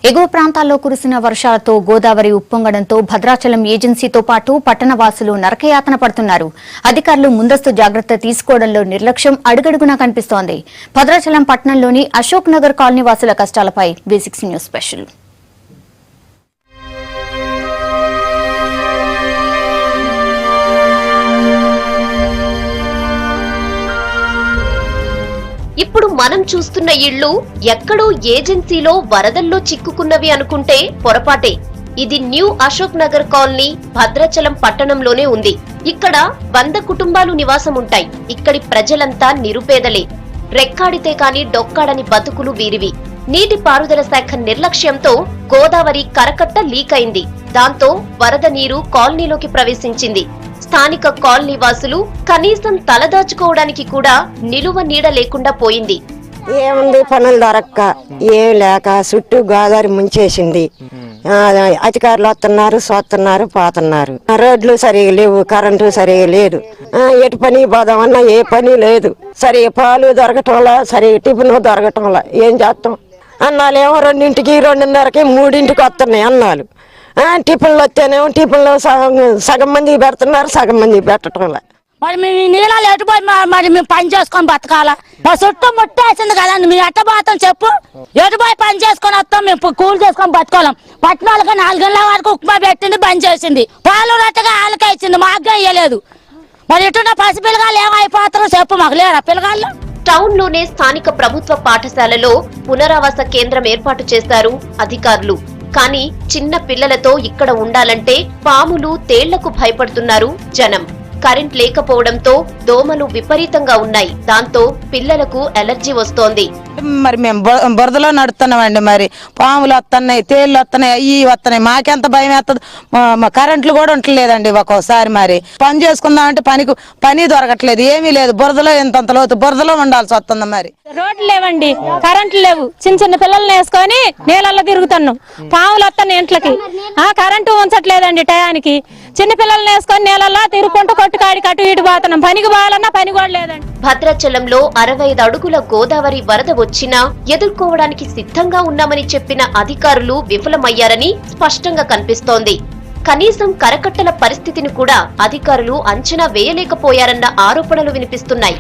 ఎగువ ప్రాంతాల్లో కురిసిన వర్షాలతో గోదావరి ఉప్పొంగడంతో భద్రాచలం ఏజెన్సీతో పాటు పట్టణవాసులు నరకయాతన పడుతున్నారు. అధికారులు ముందస్తు జాగ్రత్త తీసుకోవడంలో నిర్లక్ష్యం అడుగడుగునా కనిపిస్తోంది. భద్రాచలం పట్టణంలోని అశోక్ నగర్ కాలనీ వాసుల కష్టాలపై B6 న్యూస్ స్పెషల్. ఇప్పుడు మనం చూస్తున్న ఇళ్లు ఎక్కడో ఏజెన్సీలో వరదల్లో చిక్కుకున్నవి అనుకుంటే పొరపాటే. ఇది న్యూ అశోక్ నగర్ కాలనీ భద్రాచలం పట్టణంలోనే ఉంది. ఇక్కడ 100 కుటుంబాలు నివాసం ఉంటాయి. ఇక్కడి ప్రజలంతా నిరుపేదలే. రెక్కాడితే కాని డొక్కాడని బతుకులు వీరివి. నీటి పారుదల శాఖ నిర్లక్ష్యంతో గోదావరి కరకట్ట లీక్ అయింది. దాంతో వరద నీరు కాలనీలోకి ప్రవేశించింది. స్థానిక కాలనీ వాసులు కనీసం తలదాచుకోవడానికి కూడా నిలువ నీడ లేకుండా పోయింది. ఏముంది, పనులు దొరక్క ఏం లేక చుట్టూ గోదావరి ముంచేసింది. అధికారులు వస్తున్నారు, సోస్తున్నారు, పోతున్నారు. రోడ్లు సరిగా లేవు, కరెంటు సరిగా లేదు. ఎటు పని పోదామన్నా ఏ పని లేదు. సరిగా పాలు దొరకటంలా, సరిగా టిఫిన్ దొరకటంలా. ఏం చేస్తాం? అన్నాలేమో 2ంటికి, 2:30కి, 3ంటికి వస్తున్నాయి అన్నాలు. టిఫిన్లు వచ్చానేమో టిఫిన్లో సగం మందికి పెడుతున్నారు, సగం మందికి పెట్టడంలా. మరి మేము నీళ్ళలో ఎటుపోయి మరి మేము పని చేసుకొని బతకాలా? మా చుట్టూ ముట్టేసింది కదండి, మేము ఎట్ట పోతాం చెప్పు? ఎటుపోయి పని చేసుకొని వస్తాం, మేము కూలి చేసుకొని బతకాలం. పట్టణాలుగా 4 గంటల వరకు ఉప్మా పెట్టింది, బంద్ చేసింది. పాలు రట్టగా వాళ్ళకే ఇచ్చింది, మాకే ఇయ్యలేదు. మరి ఇటున్న పసి పిల్లగాళ్ళు ఏమైపోతారో చెప్పు, మాకు లేరా పిల్లగాళ్ళు? టౌన్ లోనే స్థానిక ప్రభుత్వ పాఠశాలలో పునరావాస కేంద్రం ఏర్పాటు చేశారు అధికారులు. కానీ చిన్న పిల్లలతో ఇక్కడ ఉండాలంటే పాములు, తేళ్లకు భయపడుతున్నారు జనం. కరెంట్ లేకపోవడంతో దోమలు విపరీతంగా ఉన్నాయి. దాంతో పిల్లలకు ఎలర్జీ వస్తోంది. మరి మేము బురదలో నడుస్తున్నామండి. మరి పాములు వస్తున్నాయి, తేళ్లు వస్తున్నాయి, అయ్యి వస్తున్నాయి. మాకెంత భయం వేస్తుంది. కరెంట్లు కూడా ఉండలేదండి. ఒక్కోసారి మరి పని చేసుకుందామంటే పని దొరకట్లేదు, ఏమీ లేదు. బురదలో ఎంతంత లోతు బురదలో ఉండాల్సి వస్తుంది. మరి రోడ్లు లేవండి, కరెంట్లు లేవు. చిన్న పిల్లల్ని వేసుకొని నీళ్ళల్లో తిరుగుతున్నాం. పాములు వస్తున్నాయి ఇంట్లకి. కరెంటు ఉంచట్లేదండి టయానికి. చిన్న పిల్లల్ని వేసుకొని నీళ్ళల్లో తిరుగుకుంటూ కొట్టుకాడికి అటు ఇటు పోతున్నాం. పనికి పోవాలన్నా పని కూడా లేదండి. భద్రాచలంలో 65 అడుగుల గోదావరి వరద వచ్చినా ఎదుర్కోవడానికి సిద్ధంగా ఉన్నామని చెప్పిన అధికారులు విఫలమయ్యారని స్పష్టంగా కనిపిస్తోంది. కనీసం కరకట్టల పరిస్థితిని కూడా అధికారులు అంచనా వేయలేకపోయారన్న ఆరోపణలు వినిపిస్తున్నాయి.